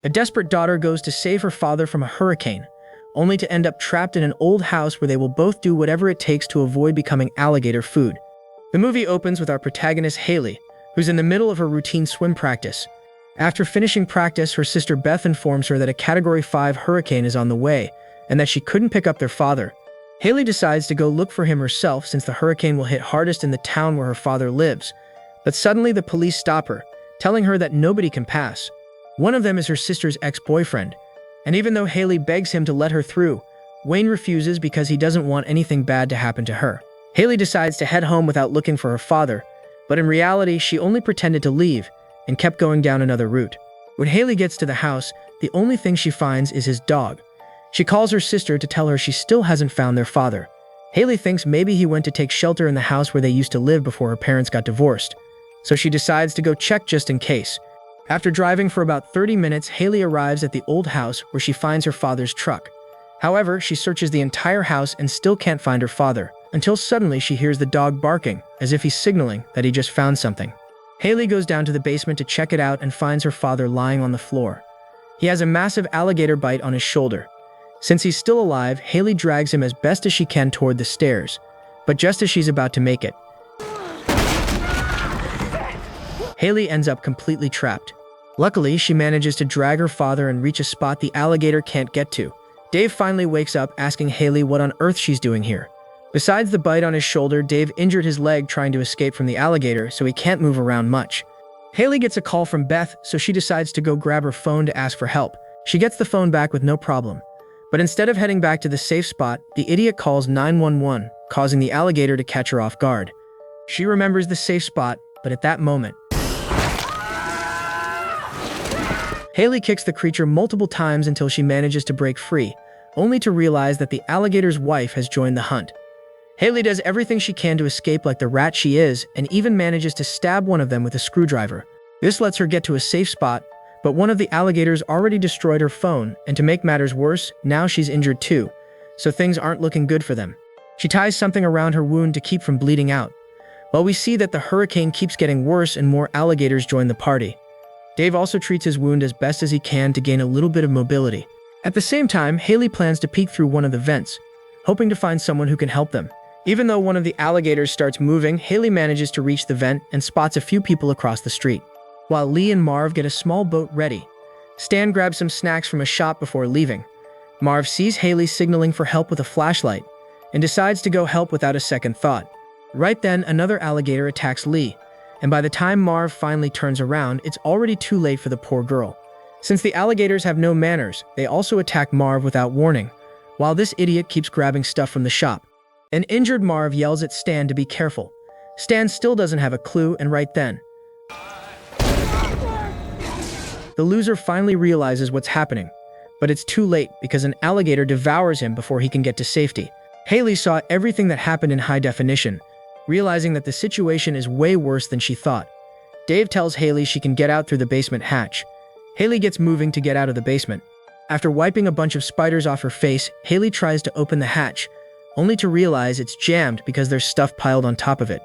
A desperate daughter goes to save her father from a hurricane, only to end up trapped in an old house where they will both do whatever it takes to avoid becoming alligator food. The movie opens with our protagonist Haley, who's in the middle of her routine swim practice. After finishing practice, her sister Beth informs her that a Category 5 hurricane is on the way, and that she couldn't pick up their father. Haley decides to go look for him herself since the hurricane will hit hardest in the town where her father lives. But suddenly the police stop her, telling her that nobody can pass. One of them is her sister's ex-boyfriend, and even though Haley begs him to let her through, Wayne refuses because he doesn't want anything bad to happen to her. Haley decides to head home without looking for her father, but in reality she only pretended to leave and kept going down another route. When Haley gets to the house, the only thing she finds is his dog. She calls her sister to tell her she still hasn't found their father. Haley thinks maybe he went to take shelter in the house where they used to live before her parents got divorced, so she decides to go check just in case. After driving for about 30 minutes, Haley arrives at the old house where she finds her father's truck. However, she searches the entire house and still can't find her father, until suddenly she hears the dog barking, as if he's signaling that he just found something. Haley goes down to the basement to check it out and finds her father lying on the floor. He has a massive alligator bite on his shoulder. Since he's still alive, Haley drags him as best as she can toward the stairs, but just as she's about to make it, Haley ends up completely trapped. Luckily, she manages to drag her father and reach a spot the alligator can't get to. Dave finally wakes up asking Haley what on earth she's doing here. Besides the bite on his shoulder, Dave injured his leg trying to escape from the alligator, so he can't move around much. Haley gets a call from Beth, so she decides to go grab her phone to ask for help. She gets the phone back with no problem. But instead of heading back to the safe spot, the idiot calls 911, causing the alligator to catch her off guard. She remembers the safe spot, but at that moment, Haley kicks the creature multiple times until she manages to break free, only to realize that the alligator's wife has joined the hunt. Haley does everything she can to escape like the rat she is, and even manages to stab one of them with a screwdriver. This lets her get to a safe spot, but one of the alligators already destroyed her phone, and to make matters worse, now she's injured too, so things aren't looking good for them. She ties something around her wound to keep from bleeding out. While we see that the hurricane keeps getting worse and more alligators join the party. Dave also treats his wound as best as he can to gain a little bit of mobility. At the same time, Haley plans to peek through one of the vents, hoping to find someone who can help them. Even though one of the alligators starts moving, Haley manages to reach the vent and spots a few people across the street. While Lee and Marv get a small boat ready, Stan grabs some snacks from a shop before leaving. Marv sees Haley signaling for help with a flashlight and decides to go help without a second thought. Right then, another alligator attacks Lee, and by the time Marv finally turns around, it's already too late for the poor girl. Since the alligators have no manners, they also attack Marv without warning, while this idiot keeps grabbing stuff from the shop. An injured Marv yells at Stan to be careful. Stan still doesn't have a clue, and right then, the loser finally realizes what's happening, but it's too late because an alligator devours him before he can get to safety. Haley saw everything that happened in high definition, realizing that the situation is way worse than she thought. Dave tells Haley she can get out through the basement hatch. Haley gets moving to get out of the basement. After wiping a bunch of spiders off her face, Haley tries to open the hatch, only to realize it's jammed because there's stuff piled on top of it.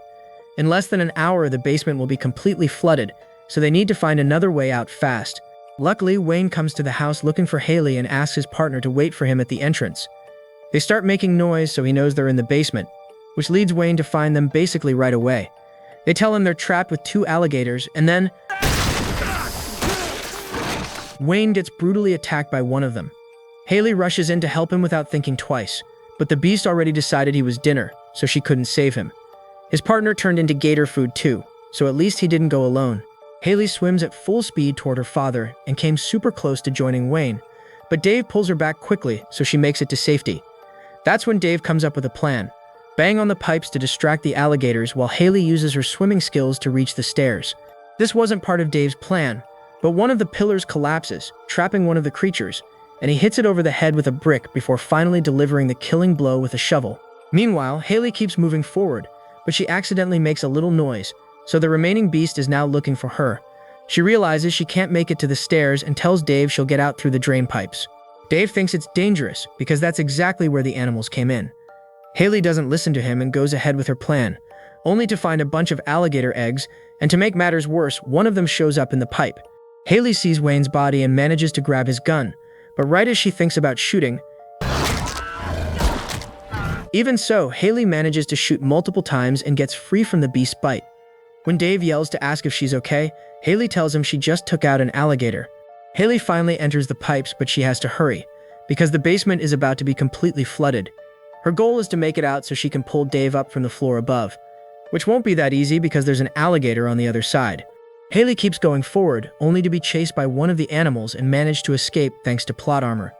In less than an hour, the basement will be completely flooded, so they need to find another way out fast. Luckily, Wayne comes to the house looking for Haley and asks his partner to wait for him at the entrance. They start making noise, so he knows they're in the basement, which leads Wayne to find them basically right away. They tell him they're trapped with two alligators, and then Wayne gets brutally attacked by one of them. Haley rushes in to help him without thinking twice, but the beast already decided he was dinner, so she couldn't save him. His partner turned into gator food too, so at least he didn't go alone. Haley swims at full speed toward her father and came super close to joining Wayne, but Dave pulls her back quickly so she makes it to safety. That's when Dave comes up with a plan. Bang on the pipes to distract the alligators while Haley uses her swimming skills to reach the stairs. This wasn't part of Dave's plan, but one of the pillars collapses, trapping one of the creatures, and he hits it over the head with a brick before finally delivering the killing blow with a shovel. Meanwhile, Haley keeps moving forward, but she accidentally makes a little noise, so the remaining beast is now looking for her. She realizes she can't make it to the stairs and tells Dave she'll get out through the drain pipes. Dave thinks it's dangerous because that's exactly where the animals came in. Haley doesn't listen to him and goes ahead with her plan, only to find a bunch of alligator eggs, and to make matters worse, one of them shows up in the pipe. Haley sees Wayne's body and manages to grab his gun, but right as she thinks about shooting, even so, Haley manages to shoot multiple times and gets free from the beast's bite. When Dave yells to ask if she's okay, Haley tells him she just took out an alligator. Haley finally enters the pipes, but she has to hurry, because the basement is about to be completely flooded. Her goal is to make it out so she can pull Dave up from the floor above, which won't be that easy because there's an alligator on the other side. Haley keeps going forward, only to be chased by one of the animals and manage to escape thanks to plot armor.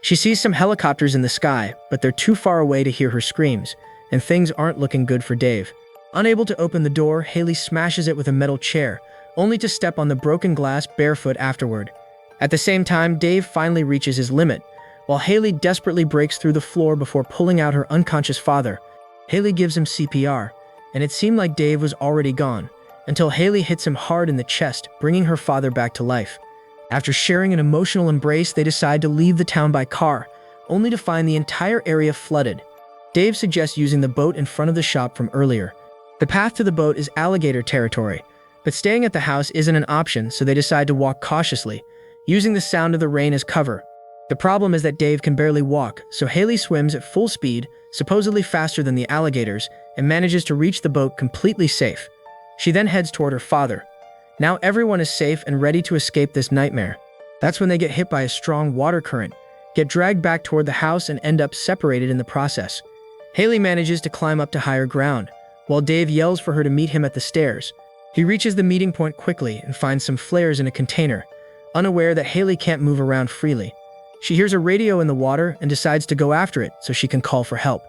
She sees some helicopters in the sky, but they're too far away to hear her screams, and things aren't looking good for Dave. Unable to open the door, Haley smashes it with a metal chair, only to step on the broken glass barefoot afterward. At the same time, Dave finally reaches his limit, while Haley desperately breaks through the floor before pulling out her unconscious father. Haley gives him CPR, and it seemed like Dave was already gone, until Haley hits him hard in the chest, bringing her father back to life. After sharing an emotional embrace, they decide to leave the town by car, only to find the entire area flooded. Dave suggests using the boat in front of the shop from earlier. The path to the boat is alligator territory, but staying at the house isn't an option, so they decide to walk cautiously, using the sound of the rain as cover. The problem is that Dave can barely walk, so Haley swims at full speed, supposedly faster than the alligators, and manages to reach the boat completely safe. She then heads toward her father. Now everyone is safe and ready to escape this nightmare. That's when they get hit by a strong water current, get dragged back toward the house, and end up separated in the process. Haley manages to climb up to higher ground, while Dave yells for her to meet him at the stairs. He reaches the meeting point quickly and finds some flares in a container, unaware that Haley can't move around freely. She hears a radio in the water and decides to go after it so she can call for help.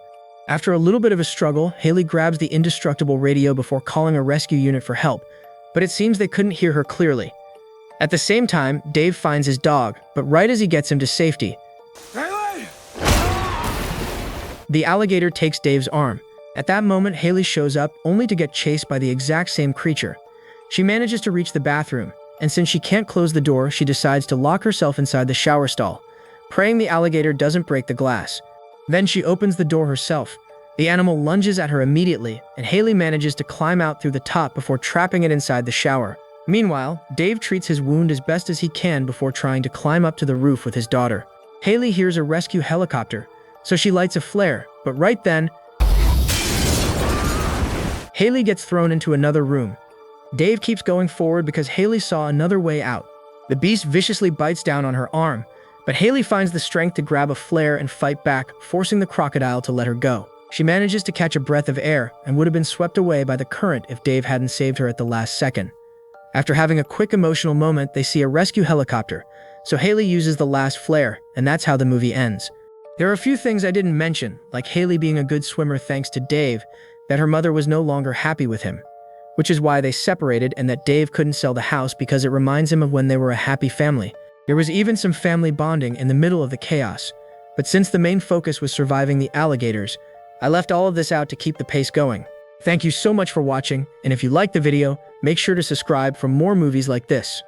After a little bit of a struggle, Haley grabs the indestructible radio before calling a rescue unit for help, but it seems they couldn't hear her clearly. At the same time, Dave finds his dog, but right as he gets him to safety, Haley! The alligator takes Dave's arm. At that moment, Haley shows up, only to get chased by the exact same creature. She manages to reach the bathroom, and since she can't close the door, she decides to lock herself inside the shower stall, praying the alligator doesn't break the glass. Then she opens the door herself. The animal lunges at her immediately, and Haley manages to climb out through the top before trapping it inside the shower. Meanwhile, Dave treats his wound as best as he can before trying to climb up to the roof with his daughter. Haley hears a rescue helicopter, so she lights a flare, but right then, Haley gets thrown into another room. Dave keeps going forward because Haley saw another way out. The beast viciously bites down on her arm, but Haley finds the strength to grab a flare and fight back, forcing the crocodile to let her go. She manages to catch a breath of air and would have been swept away by the current if Dave hadn't saved her at the last second. After having a quick emotional moment, they see a rescue helicopter, so Haley uses the last flare, and that's how the movie ends. There are a few things I didn't mention, like Haley being a good swimmer thanks to Dave, that her mother was no longer happy with him, which is why they separated, and that Dave couldn't sell the house because it reminds him of when they were a happy family. There was even some family bonding in the middle of the chaos, but since the main focus was surviving the alligators, I left all of this out to keep the pace going. Thank you so much for watching, and if you liked the video, make sure to subscribe for more movies like this.